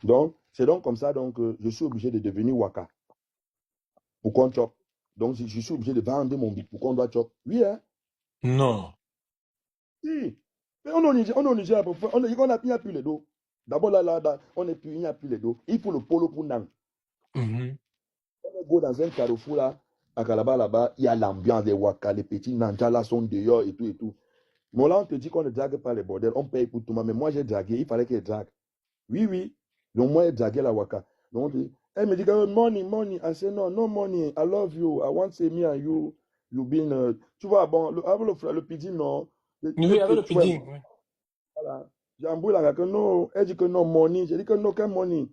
Donc, c'est donc comme ça, donc, je suis obligé de devenir waka pour qu'on chope. Donc, je suis obligé de vendre mon bit pour qu'on doit chop. Oui, hein? Non. Si. Mais on est au Niger, il n'y a plus les dos. D'abord, là, il n'y a plus les dos. Il faut le polo pour Nang. Mhm. On go dans un carrefour là, à Calabar là-bas, il y a l'ambiance des waka, les petits nanjas là sont dehors et tout et tout. Mais là, on te dit qu'on ne drague pas les bordels, on paye pour tout le monde. Mais moi, j'ai dragué, il fallait qu'elle drague. Oui, oui. Donc, moi, j'ai dragué la waka. Donc, elle me dit que money, money. I say, no, no money. I love you. I want to say me and you. You been. Tu vois, bon, le pidi, non. Oui, avec le Tu vois, pudding. Oui. voilà. J'ai embrouillé la gars que non. Elle dit que non, money. J'ai dit que non, quel money.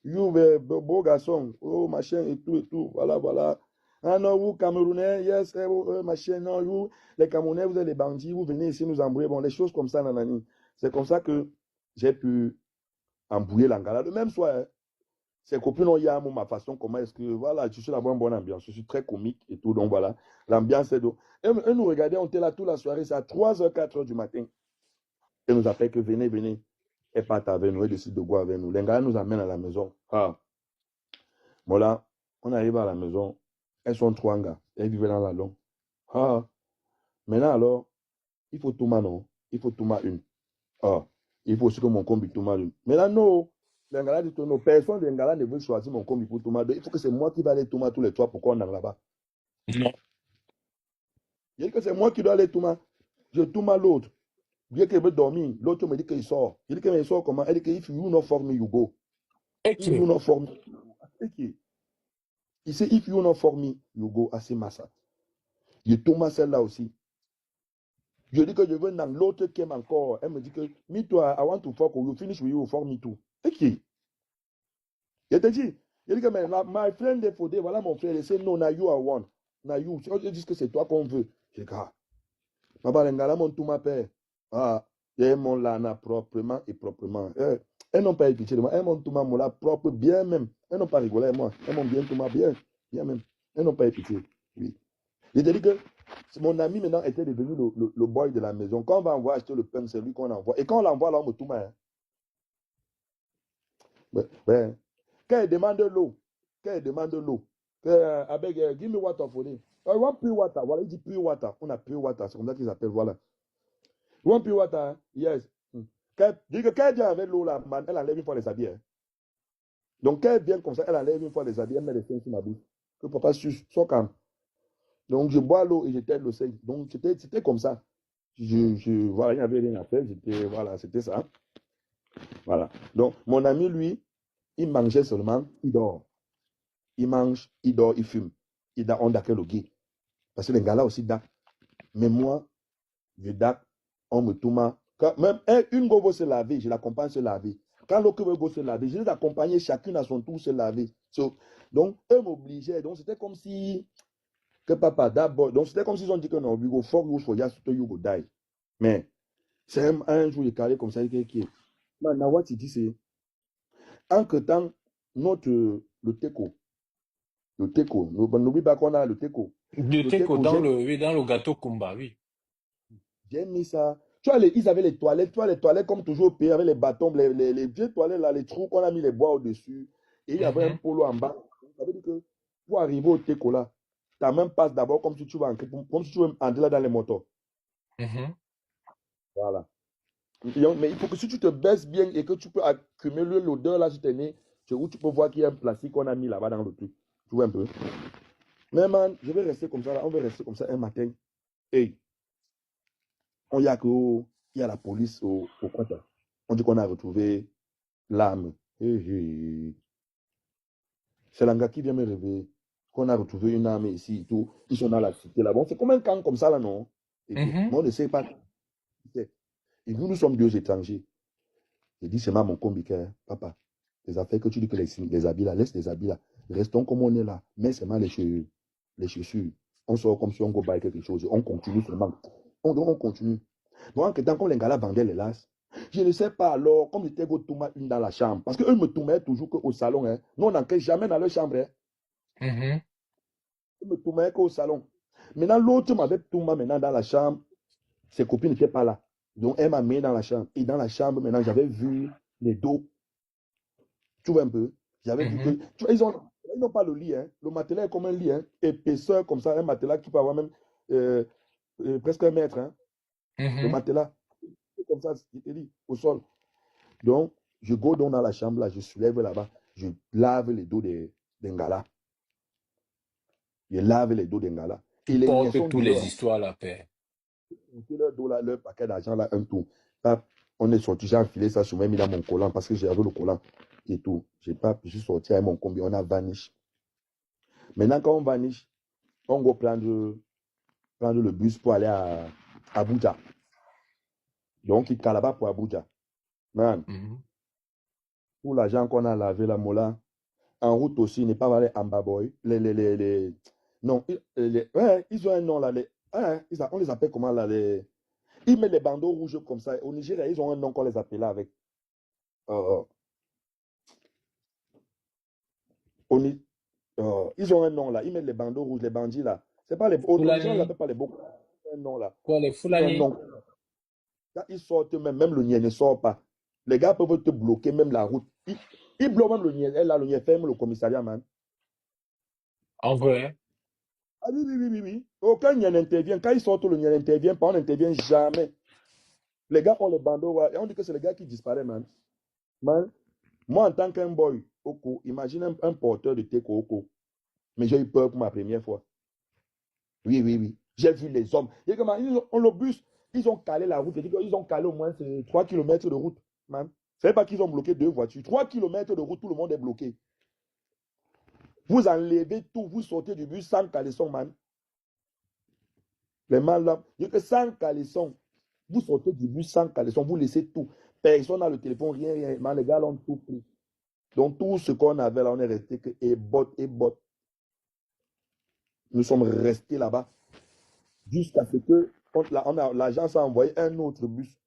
You, beau garçon. Oh, machin et tout et tout. Voilà, voilà. Ah non, vous, Camerounais, yes, machin, non, vous, les Camerounais, vous êtes les bandits, vous venez ici nous embrouiller. Bon, les choses comme ça, nanani. C'est comme ça que j'ai pu embrouiller l'Angala. Le même soir, hein, ses copines ont eu à ma façon, comment est-ce que, voilà, je suis là-bas en bonne ambiance, je suis très comique et tout, donc voilà, l'ambiance est donc. Et nous regardaient, on était là toute la soirée, c'est à 3h, 4h du matin. Elle nous appelle que venez, venez. Elle part avec nous, elle décide de boire avec nous. Les gars nous amènent à la maison. Ah, voilà, on arrive à la maison. Elles sont trois gars. Elles vivaient dans la longue. Ah, maintenant alors, il faut tout non? Il faut tout une. Ah, il faut aussi que mon combi tout une. Maintenant, non. Les gars disent non, personne des gars ne veut choisir mon combi pour tout Il faut que c'est moi qui vais aller tout tous les trois pour qu'on aille là-bas. Non. Il dit que c'est moi qui dois aller tout Je tout l'autre. Bien qu'il veut dormir, l'autre me dit qu'il sort. Il dit qu'il sort comment? Elle dit que if you not for me, you go. If you Ok. not for me, okay. Il sait, if you not for me, you go. Assez massa. Je Thomas celle-là aussi. Je dis que je veux dans l'autre qui aime encore. Elle me dit que, me toi, I want to fuck you. Finish with you, for me too. Ok. Je te dis. Je dis que, my friend, il faut dire, voilà mon frère. Il dit, no, now you are one. Now you. Je dis que c'est toi qu'on veut. Je dis, ah, papa, l'engala, mon tout ma père. Ah, et mon lana proprement et proprement. Elles n'ont pas pitié de moi. Elles m'ont tout ma là propre, bien même. Elles n'ont pas rigolé, moi. Elles m'ont bien tout ma bien. Bien même. Elles n'ont pas pitié. Oui. Je te dis que mon ami maintenant était devenu le boy de la maison. Quand on va envoyer acheter le pain, c'est lui qu'on envoie. Et quand on l'envoie, là, on me tout mal. Hein. Ouais, ouais. Quand il demande l'eau, avec, give me water for it. I want pure water. Voilà, il dit pure water. On a pure water. C'est comme ça qu'ils appellent. Voilà. You want pure water? Yes. Dit que quand elle vient avec l'eau, là, man, elle enlève une fois les habits. Hein. Donc, quand elle vient comme ça, elle enlève une fois les habits, elle met les seins sur ma bouche. Que papa suce, sois calme. Donc, je bois l'eau et je tête le sein. Donc, c'était comme ça. Voilà, il n'y avait rien à faire. Voilà, c'était ça. Voilà. Donc, mon ami, lui, il mangeait seulement, il dort. Il mange, il dort, il fume. On d'accord le gay. Parce que les gars là aussi d'accord. Mais moi, je d'accord, on me tourne. Même une go va se laver, je l'accompagne se laver. Quand l'autre veut go se laver, je les accompagnais chacune à son tour se laver. Donc, eux m'obligeaient. Donc, c'était comme si, que papa, d'abord, donc c'était comme s'ils ont dit que non, we go fuck you for just you go die. Mais, c'est un jour, il est carré comme ça, qui est. Maintenant, what il dit, c'est, entre temps, le teco, n'oublie pas qu'on a le teco. De Le teco teco, dans le, oui, dans le gâteau Kumba, oui. j'ai mis ça. Tu vois, ils avaient les toilettes, tu vois, les toilettes comme toujours payées avec les bâtons, les vieilles toilettes là, les trous qu'on a mis les bois au-dessus. Et il y avait un Mhm. polo en bas. Ça veut dire que pour arriver au teco là, ta main passe d'abord comme si tu vas entrer, comme si tu veux entrer là dans les motos. Mhm. Voilà. Mais il faut que si tu te baisses bien et que tu peux accumuler l'odeur là sur tes nez, c'est où tu peux voir qu'il y a un plastique qu'on a mis là-bas dans le truc. Tu vois un peu. Mais man, je vais rester comme ça là, on va rester comme ça un matin. Hey, il y a la police au Qatar. On dit qu'on a retrouvé l'âme. Hey, hey. C'est l'anga qui vient me réveiller. Qu'on a retrouvé une âme ici et tout. Ils sont dans la cité là. Bon, c'est comme un camp comme ça là, non? Et puis, Mhm. moi, on ne sait pas. Et nous sommes deux étrangers. J'ai dit, c'est ma mon combi, papa. Les affaires que tu dis que les habits là, laisse les habits là. Restons comme on est là. Mais c'est mal les cheveux. Les chaussures. On sort comme si on go buy quelque chose. On continue seulement. On continue. Donc, tant qu'on les gars là vendaient les lasses, je ne sais pas alors, comme j'étais go tout une dans la chambre. Parce qu'eux me tournaient toujours qu'au salon. Hein. Nous, on n'entrait jamais dans leur chambre. Hein. Mhm. Ils me tournaient qu'au salon. Maintenant, l'autre m'avait tourné maintenant dans la chambre. Ses copines n'étaient pas là. Donc, elle m'a mis dans la chambre. Et dans la chambre, maintenant, j'avais vu les dos. Tu vois un peu? J'avais vu que. Mhm. Tu vois, ils n'ont pas le lit. Hein. Le matelas est comme un lit. Hein. Épaisseur comme ça. Un matelas qui peut avoir même euh, presque 1 mètre. Hein. Le Mhm. matelas. C'est comme ça, il te dit, au sol. Donc, je go dans la chambre, là, je soulève là-bas. Je lave les dos des Ngala. Je lave les dos des Ngala. Tu Et les portes niaisons toutes du les leur. histoires, la paix. Leur dos là, leur paquet d'argent là, un tour. Pap, on est sorti, j'ai enfilé ça sur moi, mis dans mon collant parce que j'avais le collant et tout. Je suis sorti avec mon combi, on a vanish. Maintenant, quand on vanish, on va prendre le bus pour aller à Abuja. Donc, il Calabar pour Abuja. Man, Mhm. pour l'argent qu'on a lavé la mola, en route aussi, il n'est pas aller à Mbaboy. Non, ouais, ils ont un nom là. On les appelle comment là ils mettent les bandeaux rouges comme ça. Au Nigeria, ils ont un nom qu'on les appelle avec. Euh, ils ont un nom là. Ils mettent les bandeaux rouges, les bandits là. C'est pas les. Au Nigeria, on ne les Fulani, appelle pas les Boko. Un nom là. quoi, les Ils ont un Fulani? nom. Quand ils sortent, même le niais ne sort pas. Les gars peuvent te bloquer même la route. Ils bloquent même le niais. Elle, là, le niais ferme le commissariat, man. En vrai? Ah oui, oui, oui, oui, oui. Aucun niais n'intervient. Quand ils sortent, le niais n'intervient pas. On n'intervient jamais. Les gars ont les bandeaux. Ouais, et on dit que c'est les gars qui disparaissent, man. Man, moi, en tant qu'un boy, Oko, imagine un porteur de Teko Oko. Mais j'ai eu peur pour ma première fois. Oui, oui, oui. J'ai vu les hommes. Et comment, le bus, ils ont calé la route. Ils ont calé au moins 3 km de route, man. C'est pas qu'ils ont bloqué 2 voitures. 3 km de route, tout le monde est bloqué. Vous enlevez tout, vous sortez du bus sans caleçon, man. Les man là, sans caleçon. Vous sortez du bus sans caleçon, vous laissez tout. Personne n'a le téléphone, rien, rien. Man, les gars l'ont tout pris. Donc, tout ce qu'on avait là, on est resté que et bot, et bot. Nous sommes restés là-bas jusqu'à ce que l'agence a envoyé un autre bus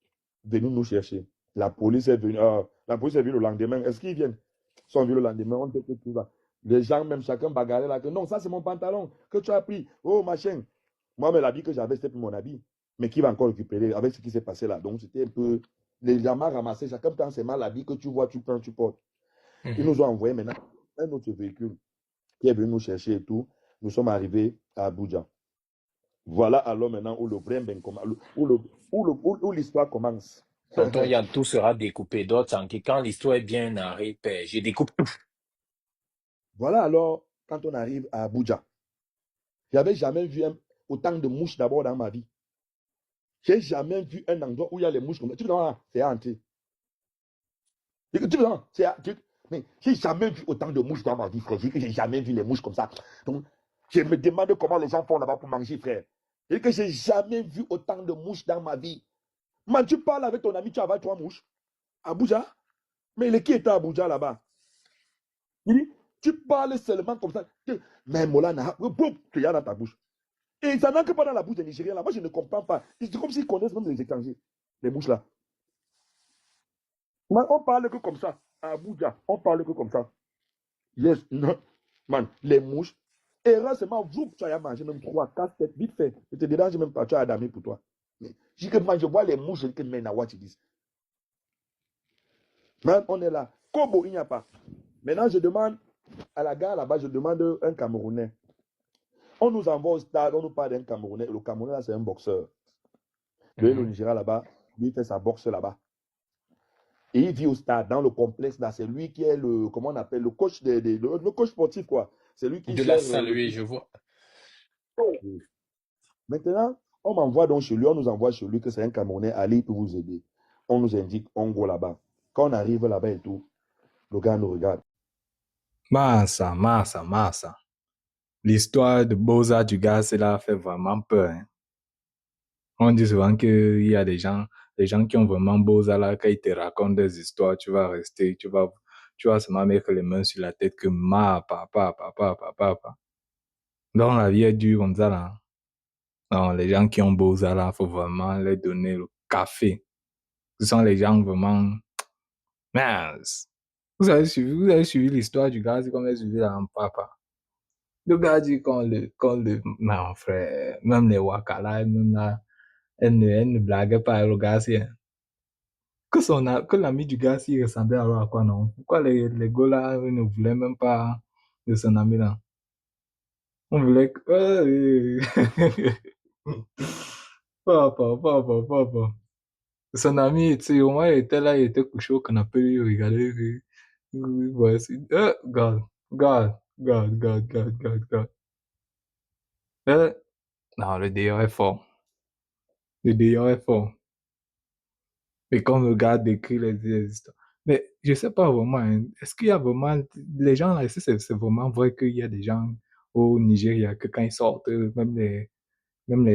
venir nous chercher. La police est venue, le lendemain. Est-ce qu'ils viennent? Ils sont venus le lendemain, on fait tout ça. Les gens, même chacun bagarrait là, que non, ça c'est mon pantalon que tu as pris. Oh, machin. Moi, mais l'habit que j'avais, c'était plus mon habit. Mais qui va encore récupérer avec ce qui s'est passé là? Donc, c'était un peu. Les gens m'ont ramassé. Chacun prend ses mal l'habit que tu vois, tu prends, tu portes. Ils Mhm. nous ont envoyé maintenant un autre véhicule qui est venu nous chercher et tout. Nous sommes arrivés à Abuja. Voilà alors maintenant où le vrai où l'histoire commence. Tonton Yann, tout sera découpé. D'autres, quand l'histoire est bien narrée, paix, je découpe tout. Voilà alors quand on arrive à Abuja. J'avais jamais vu autant de mouches d'abord dans ma vie. J'ai jamais vu un endroit où il y a les mouches comme ça. Tu vois, c'est hanté. Tu vois, mais j'ai jamais vu autant de mouches dans ma vie, frère. J'ai jamais vu les mouches comme ça. Donc, je me demande comment les gens font là-bas pour manger, frère. Que j'ai jamais vu autant de mouches dans ma vie. Man, tu parles avec ton ami, tu avales 3 mouches. Abuja? Mais qui était à Abuja là-bas? Il dit, tu parles seulement comme ça. Mais Molana, tu y a dans ta bouche. Et ça n'entre pas dans la bouche des Nigériens là. Moi, je ne comprends pas. C'est comme s'ils connaissent même les étrangers, les mouches là. Man, on parle que comme ça. À Abuja, on parle que comme ça. Yes, non. Man, les mouches. Et heureusement, vous, tu as mangé même 3, 4 têtes, vite fait. Je te dérange même pas, tu as adamé pour toi. Mais je vois les mouches, je dis, mais what you dis. Man, on est là. Kobo, il n'y a pas. Maintenant, je demande à la gare là-bas, je demande un Camerounais. On nous envoie au stade, on nous parle d'un Camerounais. Le Camerounais, là, c'est un boxeur. Le Mhm. Nigeria là-bas, lui, il fait sa boxe là-bas. Et il vit au stade, dans le complexe là. C'est lui qui est le, comment on appelle, le coach, le coach sportif, quoi. C'est lui qui De la gère le saluer, truc. je vois. Maintenant, on m'envoie donc chez lui, on nous envoie chez lui que c'est un Camerounais, allez, il peut vous aider. On nous indique, on go là-bas. Quand on arrive là-bas et tout, le gars nous regarde. Massa, massa, massa. L'histoire de Boza du gars, cela fait vraiment peur. Hein. On dit souvent qu'il y a des gens qui ont vraiment Boza là, quand ils te racontent des histoires, tu vas rester, tu vas seulement mettre les mains sur la tête que papa. Donc la vie est dure comme ça là. Non, les gens qui ont Boza là, faut vraiment leur donner le café. Ce sont les gens vraiment, mince. Vous avez suivi l'histoire du gars, c'est comme vous avez suivi la papa. Le gars dit non, frère, même les Wakala, même là, elle ne blague pas, le gars, c'est, que l'ami du gars, s'il ressemblait alors à quoi, non? Pourquoi les gars là ne voulaient même pas de son ami là? On voulait que. Papa. Son ami, tu sais, au moins, il était là, il était couché au canapé, il regardait. Voici. God, God, God, God, God, God, God. Non, le délire est fort. Le délire est fort. Et comme le gars décrit les histoires. Mais je sais pas vraiment, hein, est-ce qu'il y a vraiment. Les gens, est-ce que c'est vraiment vrai qu'il y a des gens au Nigeria que quand ils sortent, même les, même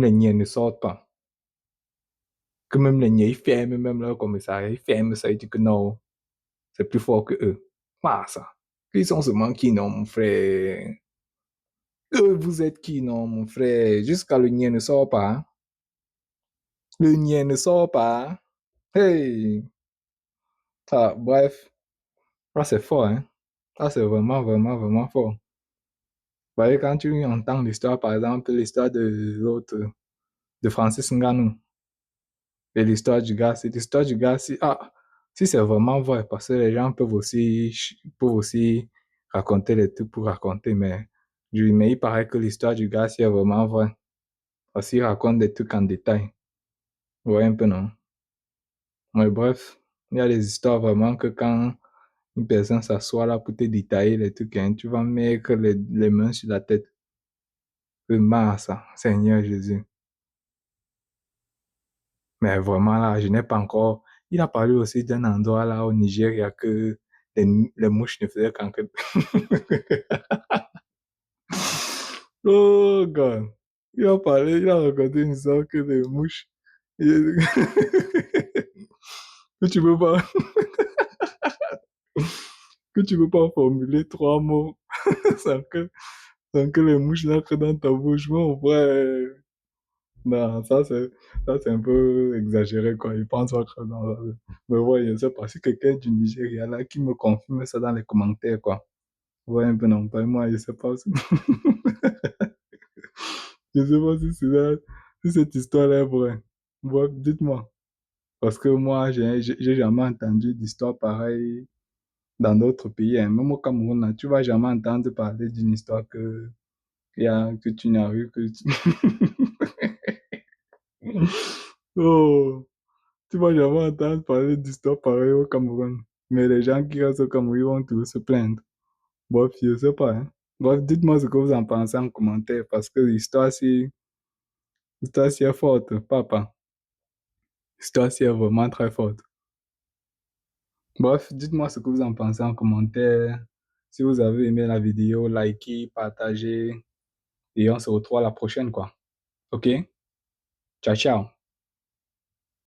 les niais ne sortent pas. Que même les niais, ils ferment même leur commissariat, ils ferment ça, ils disent que non, c'est plus fort que eux. Ah, ça. Ils sont seulement qui, non, mon frère? Vous êtes qui, non, mon frère? Jusqu'à le niais ne sort pas. Hein? Le niais ne sort pas. Hein? Hey! Ah, bref. Ah, c'est fort, hein? Ah, c'est vraiment, vraiment, vraiment fort. Vous voyez, quand tu entends l'histoire, par exemple, l'histoire de l'autre, de Francis Ngannou, et l'histoire du gars, c'est l'histoire du gars, si c'est vraiment vrai, parce que les gens peuvent aussi raconter les trucs pour raconter, mais il paraît que l'histoire du gars, c'est vraiment vrai. Parce qu'il raconte des trucs en détail. Vous voyez un peu, non? Mais bref, il y a des histoires vraiment que quand une personne s'assoit là pour te détailler les trucs, hein, tu vas mettre les mains sur la tête. Ça, Seigneur Jésus. Mais vraiment là, je n'ai pas encore. Il a parlé aussi d'un endroit là au Nigeria que les mouches ne faisaient qu'enquête. Oh God. Il a raconté une histoire que les mouches. que tu peux pas, que tu peux pas formuler 3 mots sans que les mouches n'entrent dans ta bouche. Mon frère. Non, ça c'est un peu exagéré, quoi. Il pense pas que dans mais ouais, je sais pas si quelqu'un du Nigeria là qui me confirme ça dans les commentaires, quoi. Ouais, un peu non, pas moi, je sais pas si... je sais pas si cette histoire est vraie. Ouais, dites-moi. Parce que moi, j'ai jamais entendu d'histoire pareille dans d'autres pays, hein. Même au Cameroun, là, tu vas jamais entendre parler d'une histoire que tu n'as eu, Oh! Tu vas jamais entendre parler d'histoire pareille au Cameroun. Mais les gens qui restent au Cameroun ils vont tous se plaindre. Bref, je sais pas, hein. Bref, dites-moi ce que vous en pensez en commentaire parce que l'histoire si est forte, papa. L'histoire si est vraiment très forte. Bref, dites-moi ce que vous en pensez en commentaire. Si vous avez aimé la vidéo, likez, partagez. Et on se retrouve à la prochaine, quoi. OK? Ciao, ciao.